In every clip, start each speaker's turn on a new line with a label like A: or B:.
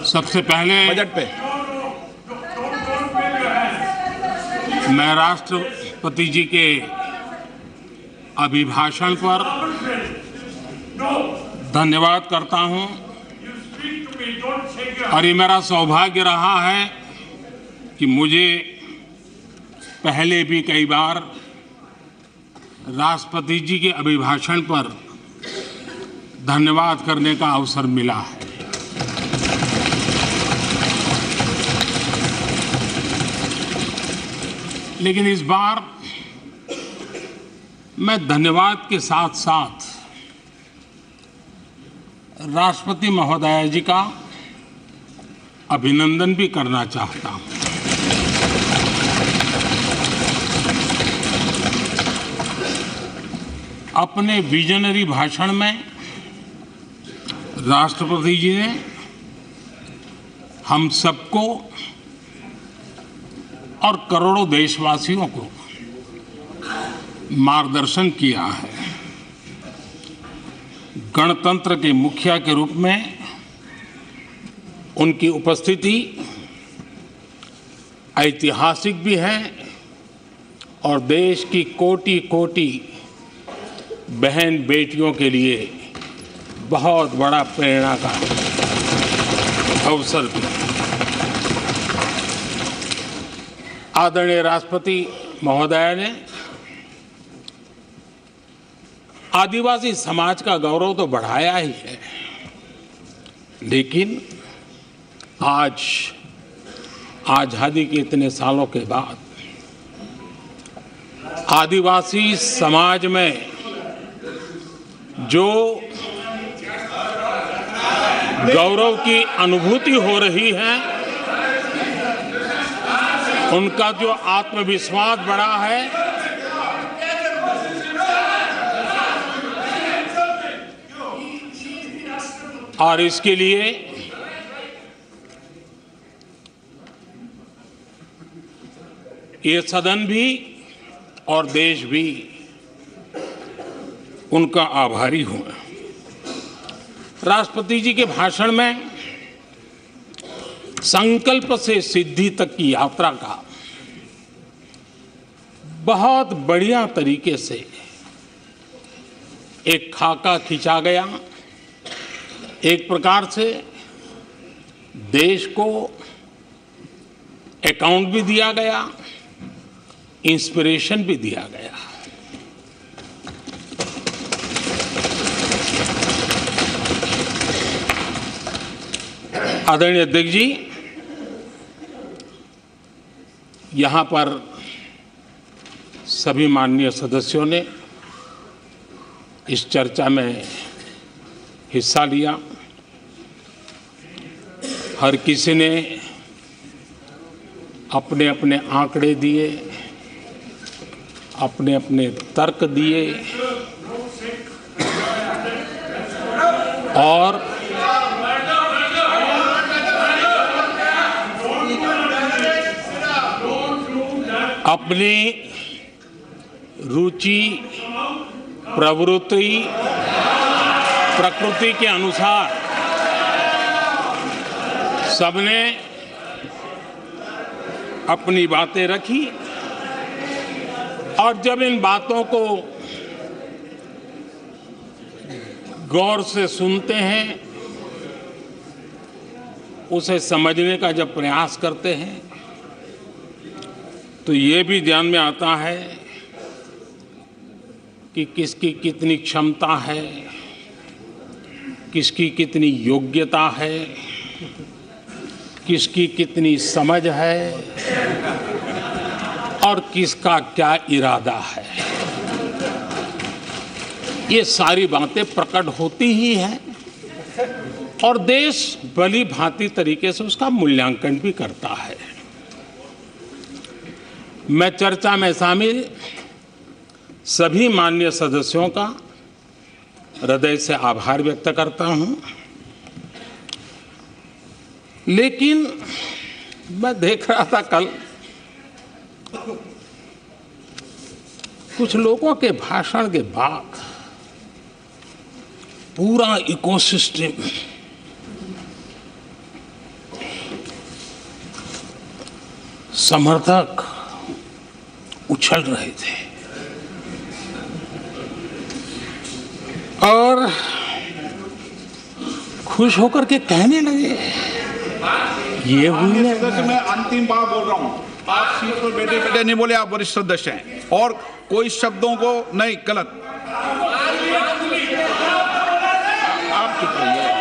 A: सबसे पहले
B: बजट पे
A: मैं राष्ट्रपति जी के अभिभाषण पर धन्यवाद करता हूं और ये मेरा सौभाग्य रहा है कि मुझे पहले भी कई बार राष्ट्रपति जी के अभिभाषण पर धन्यवाद करने का अवसर मिला है। लेकिन इस बार मैं धन्यवाद के साथ साथ राष्ट्रपति महोदया जी का अभिनंदन भी करना चाहता हूं। अपने विजनरी भाषण में राष्ट्रपति जी ने हम सबको और करोड़ों देशवासियों को मार्गदर्शन किया है। गणतंत्र के मुखिया के रूप में उनकी उपस्थिति ऐतिहासिक भी है और देश की कोटि कोटि बहन बेटियों के लिए बहुत बड़ा प्रेरणा का अवसर भी। आदरणीय राष्ट्रपति महोदया ने आदिवासी समाज का गौरव तो बढ़ाया ही है, लेकिन आज आजादी के इतने सालों के बाद आदिवासी समाज में जो गौरव की अनुभूति हो रही है, उनका जो आत्मविश्वास बढ़ा है, और इसके लिए ये सदन भी और देश भी उनका आभारी हूं। राष्ट्रपति जी के भाषण में संकल्प से सिद्धि तक की यात्रा का बहुत बढ़िया तरीके से एक खाका खींचा गया। एक प्रकार से देश को अकाउंट भी दिया गया, इंस्पिरेशन भी दिया गया। आदरणीय अध्यक्ष जी, यहाँ पर सभी माननीय सदस्यों ने इस चर्चा में हिस्सा लिया। हर किसी ने अपने अपने आंकड़े दिए, अपने अपने तर्क दिए और अपनी रुचि प्रवृत्ति प्रकृति के अनुसार सबने अपनी बातें रखी और जब इन बातों को गौर से सुनते हैं, उसे समझने का जब प्रयास करते हैं, तो ये भी ध्यान में आता है कि किसकी कितनी क्षमता है, किसकी कितनी योग्यता है, किसकी कितनी समझ है और किसका क्या इरादा है। ये सारी बातें प्रकट होती ही हैं और देश भली भांति तरीके से उसका मूल्यांकन भी करता है। मैं चर्चा में शामिल सभी माननीय सदस्यों का हृदय से आभार व्यक्त करता हूं, लेकिन मैं देख रहा था कल कुछ लोगों के भाषण के बाद पूरा इकोसिस्टम समर्थक उछल रहे थे और खुश होकर के कहने लगे, ये हुई है।
B: मैं अंतिम बार बोल रहा हूँ, आप सीट पर बैठे बैठे नहीं बोले, आप वरिष्ठ सदस्य हैं और कोई शब्दों को नहीं, गलत। आप चुप रहिए।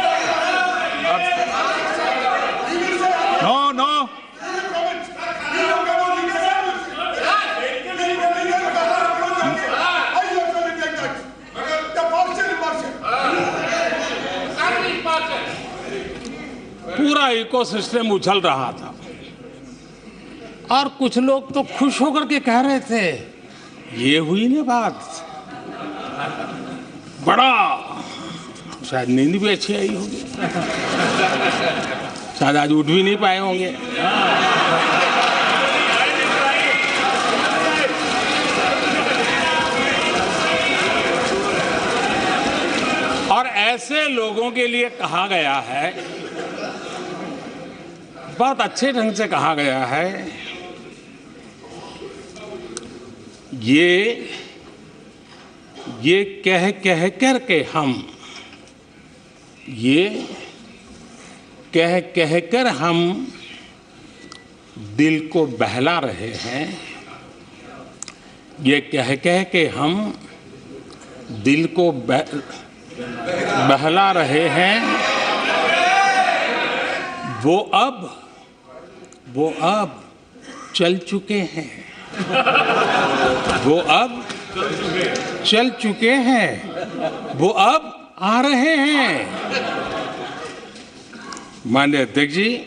B: नो नो,
A: पूरा इकोसिस्टम उछल रहा था और कुछ लोग तो खुश होकर के कह रहे थे, ये हुई ना बात, बड़ा, शायद नींद भी अच्छी आई होगी, शायद आज उठ भी नहीं पाए होंगे। और ऐसे लोगों के लिए कहा गया है, बहुत अच्छे ढंग से कहा गया है, ये कह कह कर के हम, ये कह कह कर हम दिल को बहला रहे हैं, ये कह कह के हम दिल को बहला रहे हैं। वो अब चल चुके हैं, वो अब चल चुके हैं, वो अब आ रहे हैं। माननीय अध्यक्ष जी,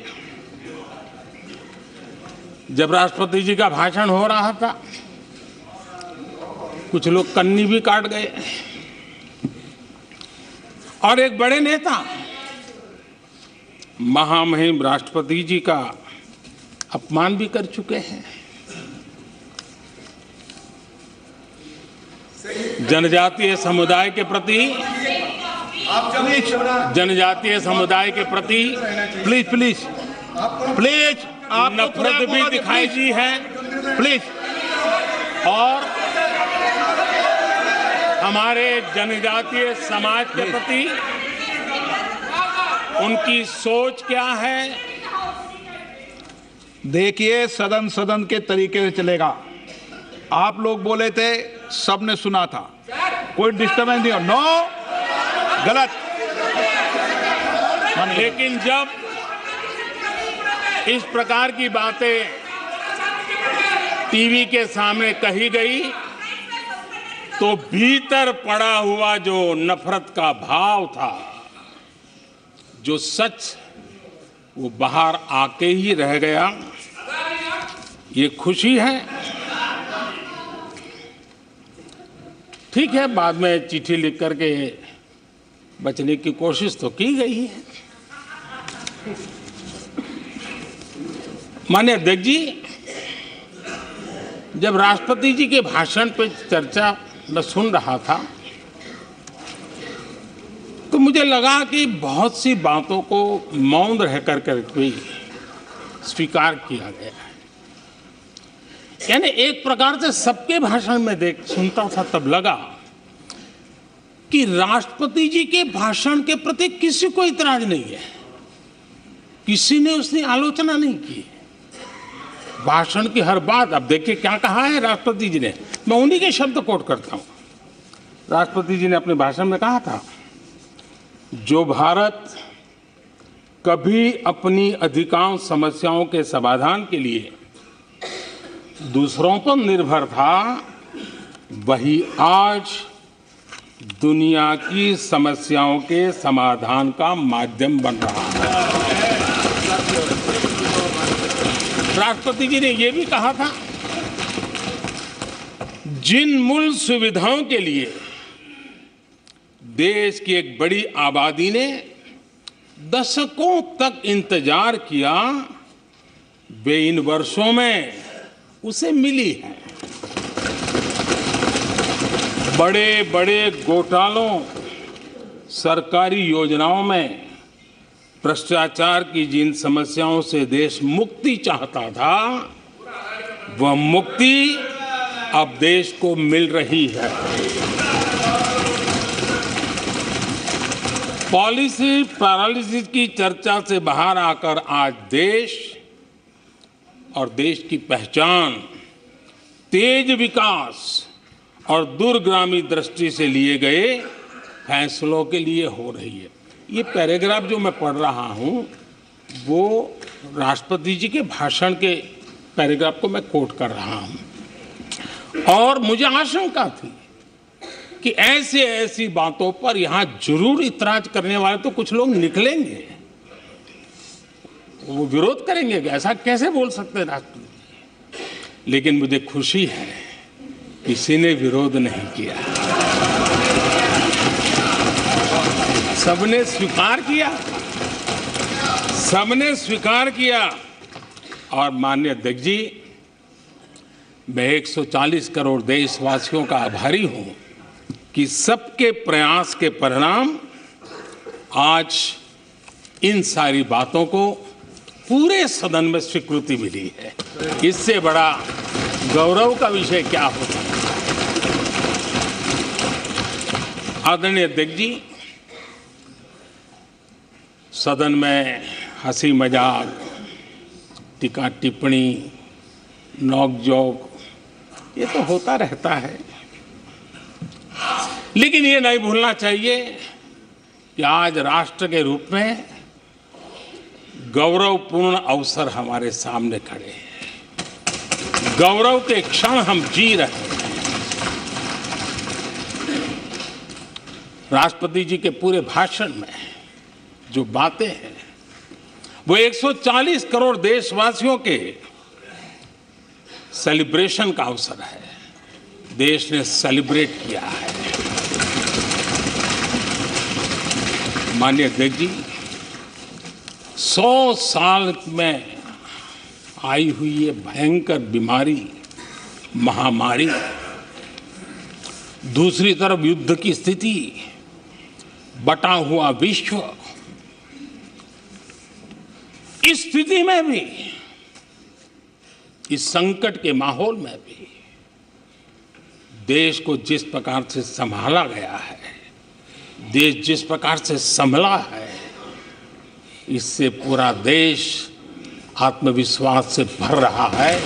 A: जब राष्ट्रपति जी का भाषण हो रहा था, कुछ लोग कन्नी भी काट गए और एक बड़े नेता महामहिम राष्ट्रपति जी का अपमान भी कर चुके हैं। जनजातीय समुदाय के प्रति, जनजातीय समुदाय के प्रति
B: प्लीज प्लीज प्लीज, आप
A: नफरत भी दिखाई दी है,
B: प्लीज।
A: और हमारे जनजातीय समाज के प्रति उनकी सोच क्या है।
B: देखिए, सदन सदन के तरीके से चलेगा। आप लोग बोले थे, सबने सुना था, कोई डिस्टर्बेंस नहीं हो। नो, गलत।
A: लेकिन जब इस प्रकार की बातें टीवी के सामने कही गई, तो भीतर पड़ा हुआ जो नफरत का भाव था, जो सच, वो बाहर आके ही रह गया। ये खुशी है। ठीक है, बाद में चिट्ठी लिख करके बचने की कोशिश तो की गई है। माननीय अध्यक्ष जी, जब राष्ट्रपति जी के भाषण पर चर्चा मैं सुन रहा था, तो मुझे लगा कि बहुत सी बातों को मौन रह कर भी स्वीकार किया गया है। यानी एक प्रकार से सबके भाषण में सुनता था, तब लगा कि राष्ट्रपति जी के भाषण के प्रति किसी को इतराज नहीं है, किसी ने उसकी आलोचना नहीं की। भाषण की हर बात, अब देखिए क्या कहा है राष्ट्रपति जी ने, मैं उन्हीं के शब्द कोट करता हूं। राष्ट्रपति जी ने अपने भाषण में कहा था, जो भारत कभी अपनी अधिकांश समस्याओं के समाधान के लिए दूसरों पर निर्भर था, वही आज दुनिया की समस्याओं के समाधान का माध्यम बन रहा है। राष्ट्रपति जी ने यह भी कहा था, जिन मूल सुविधाओं के लिए देश की एक बड़ी आबादी ने दशकों तक इंतजार किया, वे इन वर्षों में उसे मिली है। बड़े बड़े घोटालों, सरकारी योजनाओं में भ्रष्टाचार की जिन समस्याओं से देश मुक्ति चाहता था, वह मुक्ति अब देश को मिल रही है। पॉलिसी पैरालिसिस की चर्चा से बाहर आकर आज देश और देश की पहचान तेज विकास और दूरगामी दृष्टि से लिए गए फैसलों के लिए हो रही है। ये पैराग्राफ जो मैं पढ़ रहा हूँ वो राष्ट्रपति जी के भाषण के पैराग्राफ को मैं कोट कर रहा हूँ और मुझे आशंका थी कि ऐसी बातों पर यहाँ जरूर इतराज करने वाले तो कुछ लोग निकलेंगे, वो विरोध करेंगे, ऐसा कैसे बोल सकते हैं राष्ट्रपति। लेकिन मुझे खुशी है किसी ने विरोध नहीं किया, सबने स्वीकार किया, सबने स्वीकार किया। और माननीय अध्यक्ष जी, मैं 140 करोड़ देशवासियों का आभारी हूं कि सबके प्रयास के परिणाम आज इन सारी बातों को पूरे सदन में स्वीकृति मिली है। इससे बड़ा गौरव का विषय क्या होता है। आदरणीय अध्यक्ष जी, सदन में हंसी मजाक, टीका टिप्पणी, नोक-झोंक ये तो होता रहता है, लेकिन ये नहीं भूलना चाहिए कि आज राष्ट्र के रूप में गौरवपूर्ण अवसर हमारे सामने खड़े हैं। गौरव के क्षण हम जी रहे हैं। राष्ट्रपति जी के पूरे भाषण में जो बातें हैं वो 140 करोड़ देशवासियों के सेलिब्रेशन का अवसर है। देश ने सेलिब्रेट किया है। माननीय अध्यक्ष जी, 100 साल में आई हुई ये भयंकर बीमारी, महामारी, दूसरी तरफ युद्ध की स्थिति, बटा हुआ विश्व, इस स्थिति में भी, इस संकट के माहौल में भी देश को जिस प्रकार से संभाला गया है, देश जिस प्रकार से संभला है, इससे पूरा देश आत्मविश्वास से भर रहा है,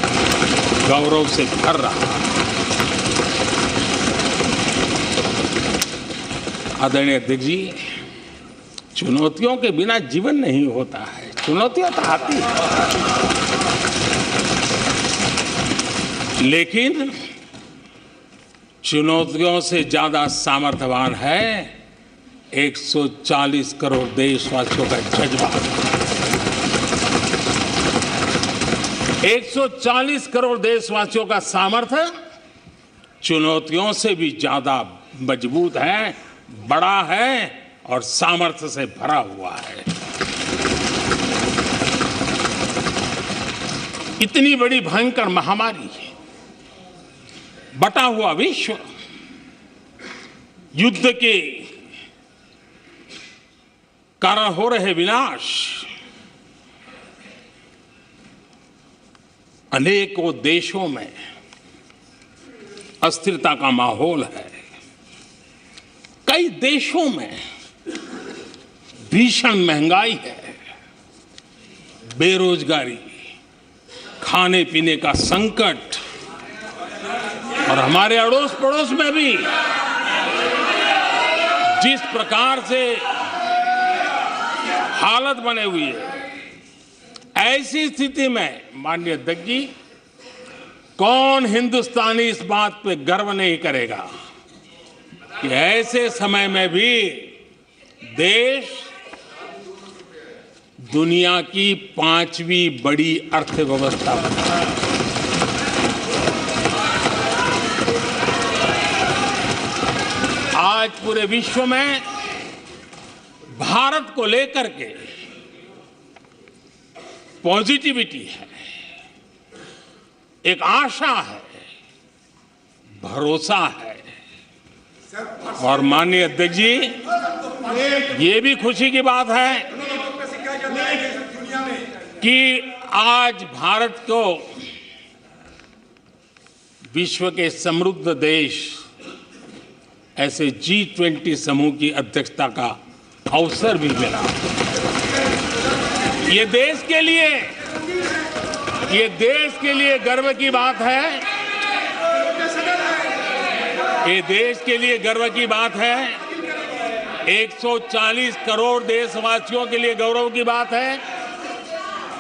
A: गौरव से भर रहा है। आदरणीय अध्यक्ष जी, चुनौतियों के बिना जीवन नहीं होता है। चुनौतियां तो आती हैं, लेकिन चुनौतियों से ज्यादा सामर्थ्यवान है 140 करोड़ देशवासियों का जज्बा। 140 करोड़ देशवासियों का सामर्थ्य चुनौतियों से भी ज्यादा मजबूत है, बड़ा है और सामर्थ्य से भरा हुआ है। इतनी बड़ी भयंकर महामारी, बटा हुआ विश्व, युद्ध के कारण हो रहे विनाश, अनेकों देशों में अस्थिरता का माहौल है। कई देशों में भीषण महंगाई है, बेरोजगारी, खाने पीने का संकट, और हमारे अड़ोस पड़ोस में भी जिस प्रकार से हालत बने हुई है, ऐसी स्थिति में माननीय अध्यक्ष जी, कौन हिंदुस्तानी इस बात पे गर्व नहीं करेगा कि ऐसे समय में भी देश दुनिया की 5वीं बड़ी अर्थव्यवस्था बना है। आज पूरे विश्व में भारत को लेकर के पॉजिटिविटी है, एक आशा है, भरोसा है। और माननीय अध्यक्ष जी, ये भी खुशी की बात है कि आज भारत को विश्व के समृद्ध देश ऐसे G20 समूह की अध्यक्षता का अवसर भी मिला। ये देश के लिए गर्व की बात है। ये देश के लिए गर्व की बात है। 140 करोड़ देशवासियों के लिए गौरव की बात है।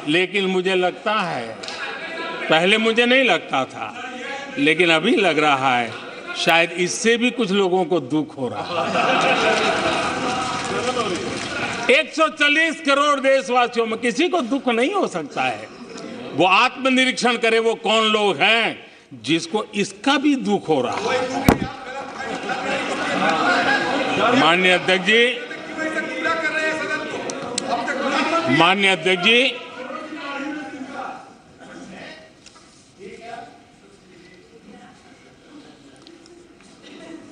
A: लेकिन मुझे लगता है, पहले मुझे नहीं लगता था, लेकिन अभी लग रहा है शायद इससे भी कुछ लोगों को दुख हो रहा है। 140 करोड़ देशवासियों में किसी को दुख नहीं हो सकता है। वो आत्मनिरीक्षण करे, वो कौन लोग हैं जिसको इसका भी दुख हो रहा है। माननीय अध्यक्ष जी,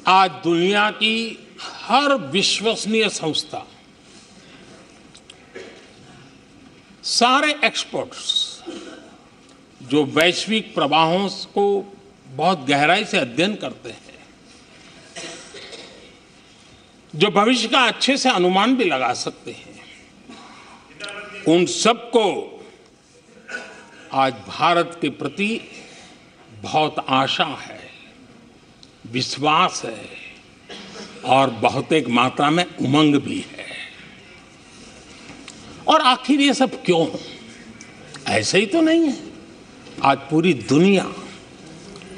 A: आज दुनिया की हर विश्वसनीय संस्था, सारे एक्सपर्ट्स जो वैश्विक प्रवाहों को बहुत गहराई से अध्ययन करते हैं, जो भविष्य का अच्छे से अनुमान भी लगा सकते हैं, उन सबको आज भारत के प्रति बहुत आशा है, विश्वास है और बहुत एक मात्रा में उमंग भी है। और आखिर ये सब क्यों? ऐसे ही तो नहीं है। आज पूरी दुनिया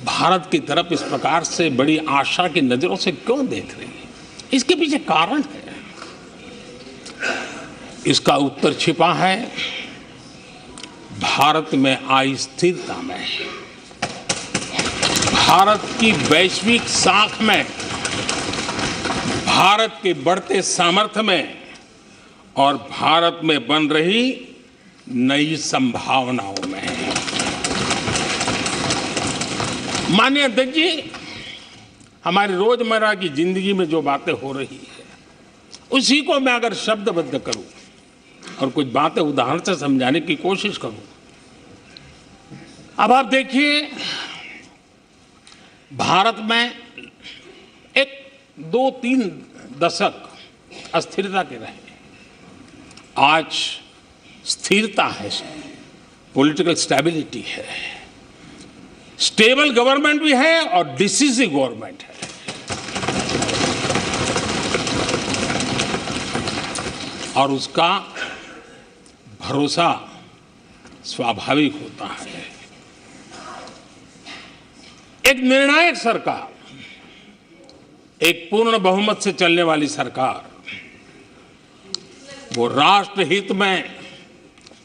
A: भारत की तरफ इस प्रकार से बड़ी आशा की नजरों से क्यों देख रही है? इसके पीछे कारण है। इसका उत्तर छिपा है भारत में आई स्थिरता में, भारत की वैश्विक साख में, भारत के बढ़ते सामर्थ्य में और भारत में बन रही नई संभावनाओं में। माननीय अध्यक्ष जी, हमारी रोजमर्रा की जिंदगी में जो बातें हो रही है, उसी को मैं अगर शब्दबद्ध करूं और कुछ बातें उदाहरण से समझाने की कोशिश करूं। अब आप देखिए, भारत में एक 2-3 दशक अस्थिरता के रहे, आज स्थिरता है, पॉलिटिकल स्टेबिलिटी है, स्टेबल गवर्नमेंट भी है और डिसिसिव गवर्नमेंट है। और उसका भरोसा स्वाभाविक होता है। एक निर्णायक सरकार, एक पूर्ण बहुमत से चलने वाली सरकार, वो राष्ट्र हित में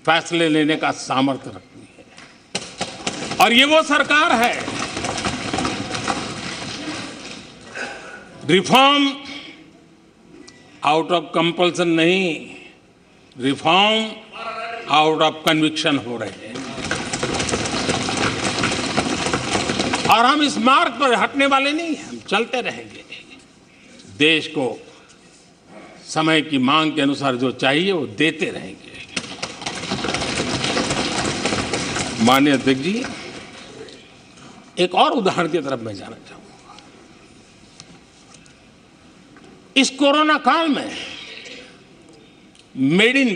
A: फैसले लेने का सामर्थ्य रखती है। और ये वो सरकार है, रिफॉर्म आउट ऑफ कंपल्सन नहीं, रिफॉर्म आउट ऑफ कन्विक्शन हो रहे हैं। और हम इस मार्ग पर हटने वाले नहीं हैं, हम चलते रहेंगे। देश को समय की मांग के अनुसार जो चाहिए वो देते रहेंगे। माननीय अध्यक्ष जी, एक और उदाहरण की तरफ मैं जाना चाहूंगा। इस कोरोना काल में मेड इन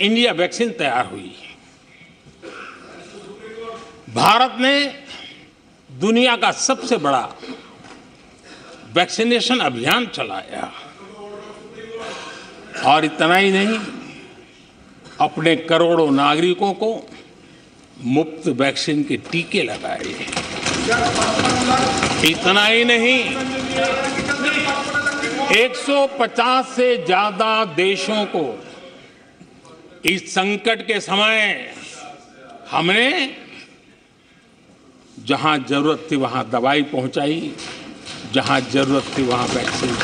A: इंडिया वैक्सीन तैयार हुई। भारत ने दुनिया का सबसे बड़ा वैक्सीनेशन अभियान चलाया। और इतना ही नहीं, अपने करोड़ों नागरिकों को मुफ्त वैक्सीन के टीके लगाए। इतना ही नहीं, 150 से ज्यादा देशों को इस संकट के समय हमने जहां जरूरत थी वहां दवाई पहुंचाई, जहां जरूरत थी वहां वैक्सीन।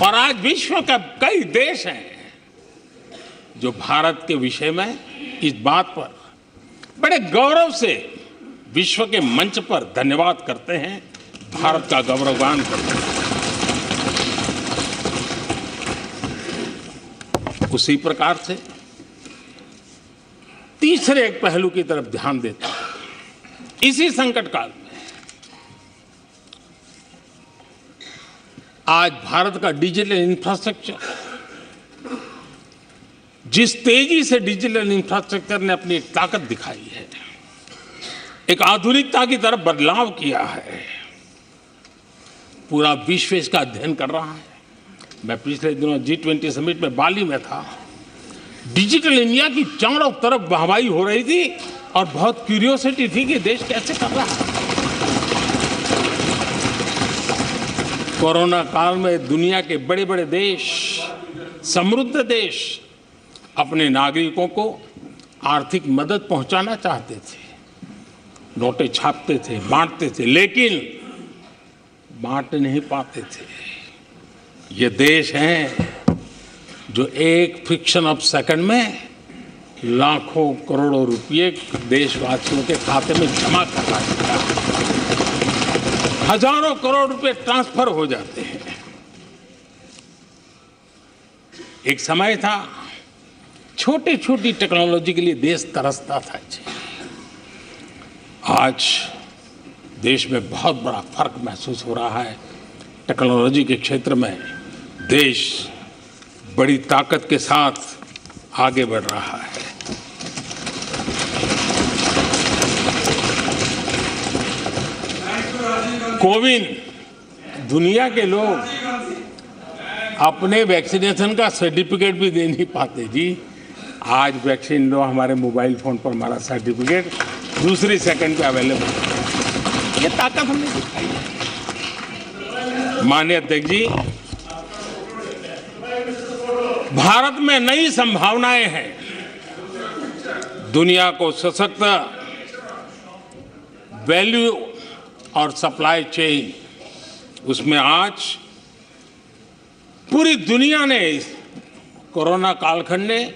A: और आज विश्व के कई देश हैं जो भारत के विषय में इस बात पर बड़े गौरव से विश्व के मंच पर धन्यवाद करते हैं, भारत का गौरवगान करते हैं। उसी प्रकार से तीसरे एक पहलू की तरफ ध्यान देता हूं। इसी संकट काल में आज भारत का डिजिटल इंफ्रास्ट्रक्चर, जिस तेजी से डिजिटल इंफ्रास्ट्रक्चर ने अपनी एक ताकत दिखाई है, एक आधुनिकता की तरफ बदलाव किया है, पूरा विश्व इसका अध्ययन कर रहा है। मैं पिछले दिनों G20 समिट में बाली में था। डिजिटल इंडिया की चारों तरफ वाहवाही हो रही थी और बहुत क्यूरियोसिटी थी कि देश कैसे कर रहा है। कोरोना काल में दुनिया के बड़े बड़े देश, समृद्ध देश अपने नागरिकों को आर्थिक मदद पहुंचाना चाहते थे, नोटें छापते थे, बांटते थे, लेकिन बांट नहीं पाते थे। ये देश हैं जो एक फ्रिक्शन ऑफ सेकंड में लाखों करोड़ों रुपए देशवासियों के खाते में जमा करवा देता है। हजारों करोड़ रुपए ट्रांसफर हो जाते हैं। एक समय था छोटी छोटी टेक्नोलॉजी के लिए देश तरसता था। आज देश में बहुत बड़ा फर्क महसूस हो रहा है। टेक्नोलॉजी के क्षेत्र में देश बड़ी ताकत के साथ आगे बढ़ रहा है। कोविन, दुनिया के लोग अपने वैक्सीनेशन का सर्टिफिकेट भी दे नहीं पाते जी। आज वैक्सीन लो, हमारे मोबाइल फोन पर हमारा सर्टिफिकेट दूसरी सेकंड पे अवेलेबल है। ये ताकत हमने दिखाई है। माननीय अध्यक्ष जी, भारत में नई संभावनाएं हैं। दुनिया को सशक्त वैल्यू और सप्लाई चेन, उसमें आज पूरी दुनिया ने, कोरोना कालखंड ने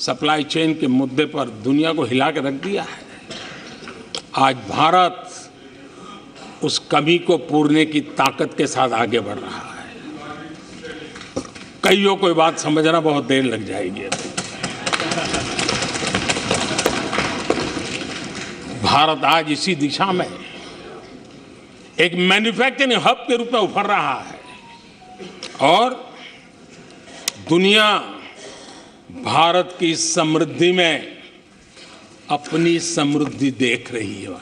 A: सप्लाई चेन के मुद्दे पर दुनिया को हिला के रख दिया है। आज भारत उस कमी को पूरने की ताकत के साथ आगे बढ़ रहा है। कईयों को बात समझना बहुत देर लग जाएगी। भारत आज इसी दिशा में एक मैन्युफैक्चरिंग हब के रूप में उभर रहा है और दुनिया भारत की समृद्धि में अपनी समृद्धि देख रही है।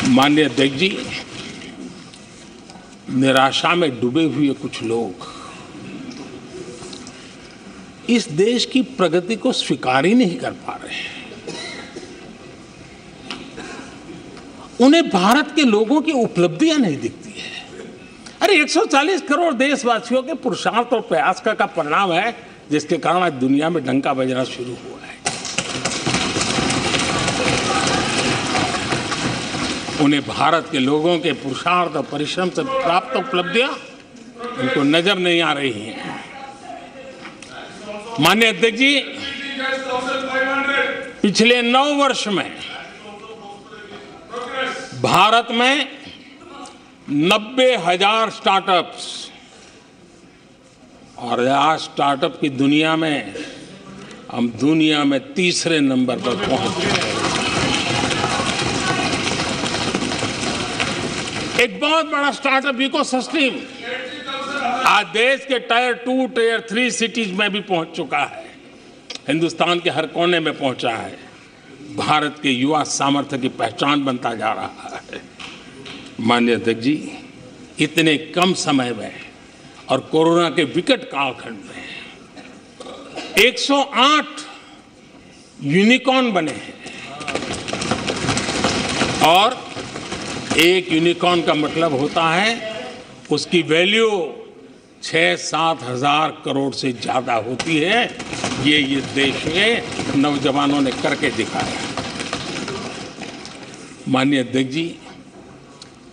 A: माननीय अध्यक्ष जी, निराशा में डूबे हुए कुछ लोग इस देश की प्रगति को स्वीकार ही नहीं कर पा रहे हैं। उन्हें भारत के लोगों की उपलब्धियां नहीं दिखती है। अरे 140 करोड़ देशवासियों के पुरुषार्थ और प्रयास का परिणाम है, जिसके कारण आज दुनिया में डंका बजना शुरू हुआ है। उन्हें भारत के लोगों के पुरुषार्थ और परिश्रम से प्राप्त उपलब्धियां उनको नजर नहीं आ रही हैं। माननीय अध्यक्ष जी, पिछले 9 वर्ष में भारत में 90,000 स्टार्टअप्स, और आज स्टार्टअप की दुनिया में हम दुनिया में तीसरे नंबर पर पहुंच गए। एक बहुत बड़ा स्टार्टअप इकोसिस्टम आज देश के टायर 2, टायर 3 सिटीज में भी पहुंच चुका है। हिंदुस्तान के हर कोने में पहुंचा है। भारत के युवा सामर्थ्य की पहचान बनता जा रहा है। माननीय अध्यक्ष जी, इतने कम समय में और कोरोना के विकट कालखंड में 108 यूनिकॉर्न बने हैं। और एक यूनिकॉर्न का मतलब होता है उसकी वैल्यू 6-7 हजार करोड़ से ज्यादा होती है। ये देश के नौजवानों ने करके दिखाया। माननीय अध्यक्ष जी,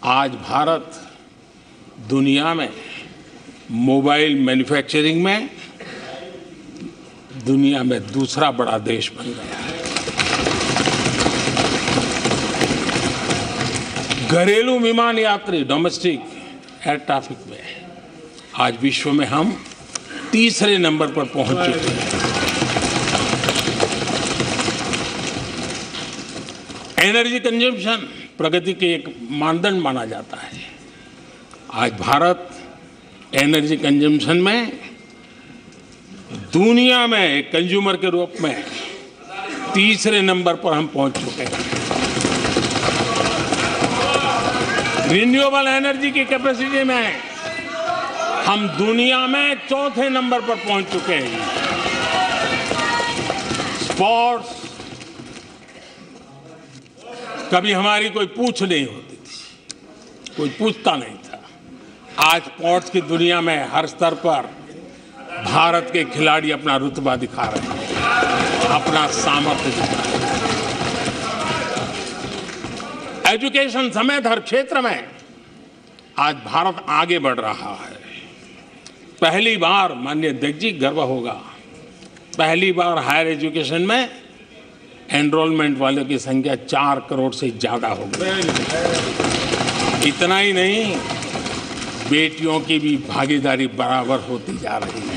A: आज भारत दुनिया में मोबाइल मैन्युफैक्चरिंग में दुनिया में दूसरा बड़ा देश बन गया है। घरेलू विमान यात्री, डोमेस्टिक एयर ट्रैफिक में आज विश्व में हम तीसरे नंबर पर पहुंच चुके हैं। एनर्जी कंजम्पशन प्रगति के एक मानदंड माना जाता है। आज भारत एनर्जी कंजम्पशन में दुनिया में एक कंज्यूमर के रूप में तीसरे नंबर पर हम पहुंच चुके हैं। रिन्यूएबल एनर्जी की कैपेसिटी में हम दुनिया में चौथे नंबर पर पहुंच चुके हैं। स्पोर्ट्स कभी हमारी कोई पूछ नहीं होती थी, कोई पूछता नहीं था। आज स्पोर्ट्स की दुनिया में हर स्तर पर भारत के खिलाड़ी अपना रुतबा दिखा रहे हैं, अपना सामर्थ्य दिखा रहे हैं। एजुकेशन समेत हर क्षेत्र में आज भारत आगे बढ़ रहा है। पहली बार, माननीय अध्यक्ष जी, गर्व होगा, पहली बार हायर एजुकेशन में एनरोलमेंट वालों की संख्या 4 करोड़ से ज्यादा हो गई। इतना ही नहीं, बेटियों की भी भागीदारी बराबर होती जा रही है।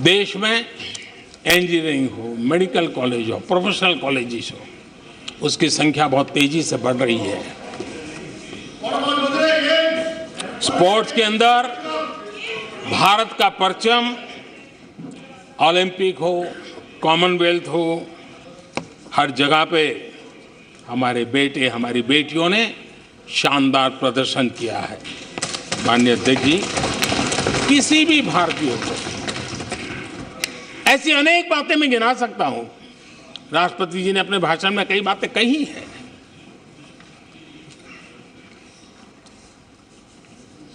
A: देश में इंजीनियरिंग हो, मेडिकल कॉलेज हो, प्रोफेशनल कॉलेजेस हो, उसकी संख्या बहुत तेजी से बढ़ रही है। स्पोर्ट्स के अंदर भारत का परचम ओलंपिक हो, कॉमनवेल्थ हो, हर जगह पे हमारे बेटे, हमारी बेटियों ने शानदार प्रदर्शन किया है। माननीय अध्यक्ष जी, किसी भी भारतीय को ऐसी अनेक बातें मैं गिना सकता हूं। राष्ट्रपति जी ने अपने भाषण में कई बातें कही हैं।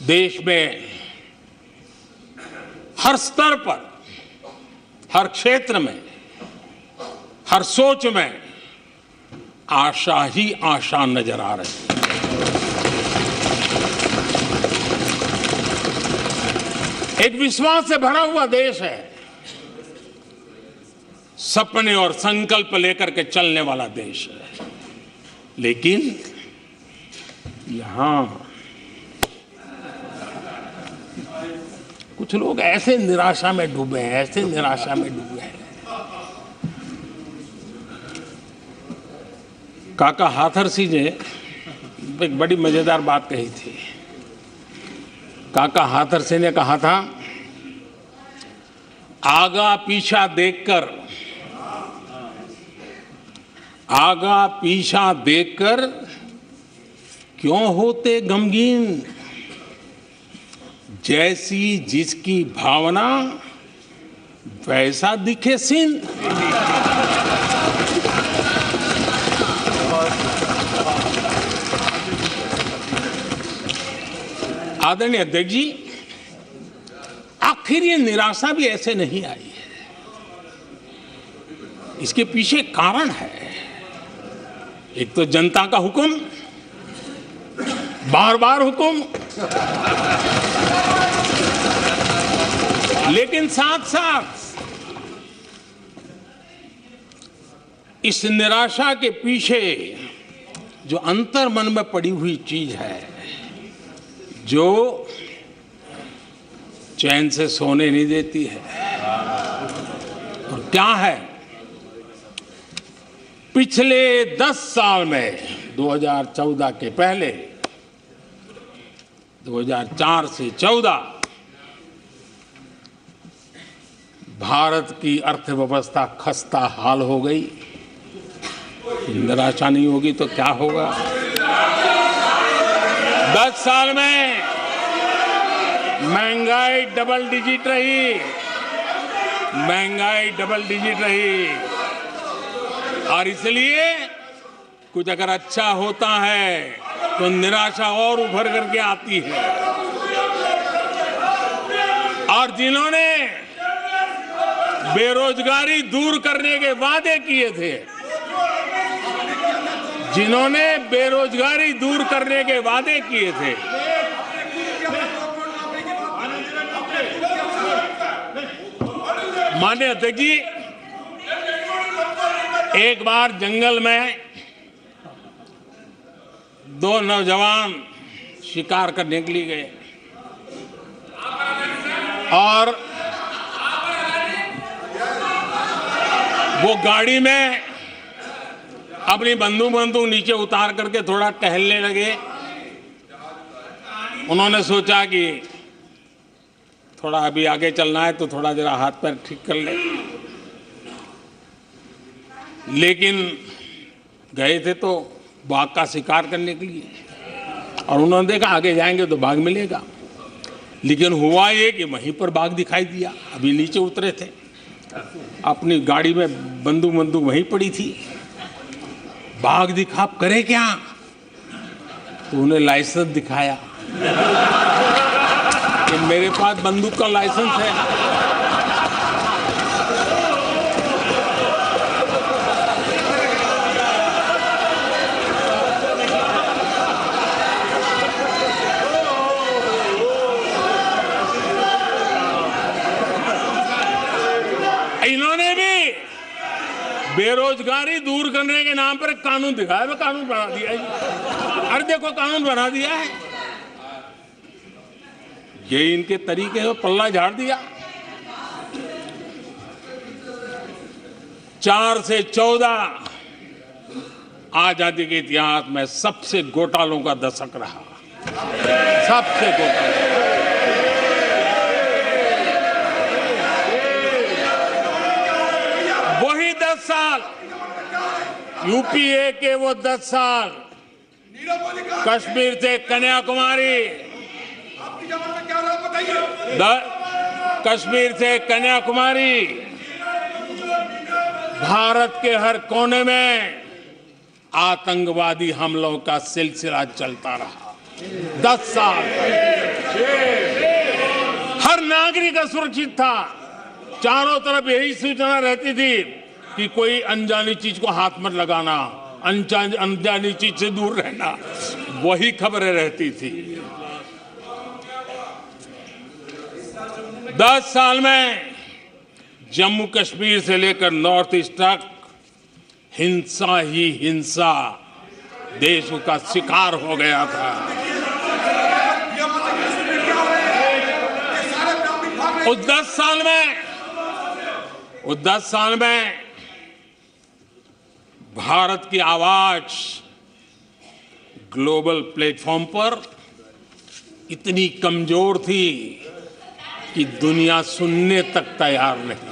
A: देश में हर स्तर पर, हर क्षेत्र में, हर सोच में आशा ही आशा नजर आ रही है। एक विश्वास से भरा हुआ देश है, सपने और संकल्प लेकर के चलने वाला देश है। लेकिन यहां कुछ लोग ऐसे निराशा में डूबे हैं, ऐसे निराशा में डूबे हैं। काका हाथरसी ने एक बड़ी मजेदार बात कही थी। काका हाथरसी ने कहा था, आगा पीछा देखकर क्यों होते गमगीन, जैसी जिसकी भावना वैसा दिखे सिंह। आदरणीय अध्यक्ष जी, आखिर ये निराशा भी ऐसे नहीं आई है। इसके पीछे कारण है। एक तो जनता का हुक्म, बार बार हुक्म, लेकिन साथ साथ इस निराशा के पीछे जो अंतर मन में पड़ी हुई चीज है, जो चैन से सोने नहीं देती है, और क्या है? पिछले 10 साल में 2014 के पहले 2004 से 14 भारत की अर्थव्यवस्था खस्ता हाल हो गई। निराशा नहीं होगी तो क्या होगा? 10 साल में महंगाई डबल डिजिट रही, और इसलिए कुछ अगर अच्छा होता है तो निराशा और उभर करके आती है। और जिन्होंने बेरोजगारी दूर करने के वादे किए थे, माननीय अध्यक्ष जी, एक बार जंगल में 2 नौजवान शिकार करने के लिए गए और वो गाड़ी में अपनी बंदूक नीचे उतार करके थोड़ा टहलने लगे। उन्होंने सोचा कि थोड़ा अभी आगे चलना है तो थोड़ा जरा हाथ पैर ठीक कर ले, लेकिन गए थे तो बाघ का शिकार करने के लिए, और उन्होंने देखा आगे जाएंगे तो बाघ मिलेगा। लेकिन हुआ ये कि वहीं पर बाघ दिखाई दिया। अभी नीचे उतरे थे, अपनी गाड़ी में बंदूक वहीं पड़ी थी। बाघ दिखा, अब करे क्या? तो उन्हें लाइसेंस दिखाया कि मेरे पास बंदूक का लाइसेंस है। इन्होंने भी बेरोजगारी दूर करने के नाम पर एक कानून दिखाया, वो कानून बना दिया है। अरे देखो कानून बना दिया है। ये इनके तरीके हैं, पल्ला झाड़ दिया। 4 से 14 आजादी के इतिहास में सबसे घोटालों का दशक रहा, सबसे घोटाला। वही 10 साल यूपीए के, वो 10 साल कश्मीर से कन्याकुमारी, कश्मीर से कन्याकुमारी, भारत के हर कोने में आतंकवादी हमलों का सिलसिला चलता रहा। 10 साल हर नागरिक असुरक्षित था। चारों तरफ यही सूचना रहती थी कि कोई अनजानी चीज को हाथ मत लगाना, अनजानी चीज से दूर रहना, वही खबरें रहती थी। 10 साल में जम्मू कश्मीर से लेकर नॉर्थ ईस्ट तक हिंसा ही हिंसा देश का शिकार हो गया था। उस 10 साल में भारत की आवाज ग्लोबल प्लेटफॉर्म पर इतनी कमजोर थी कि दुनिया सुनने तक तैयार नहीं।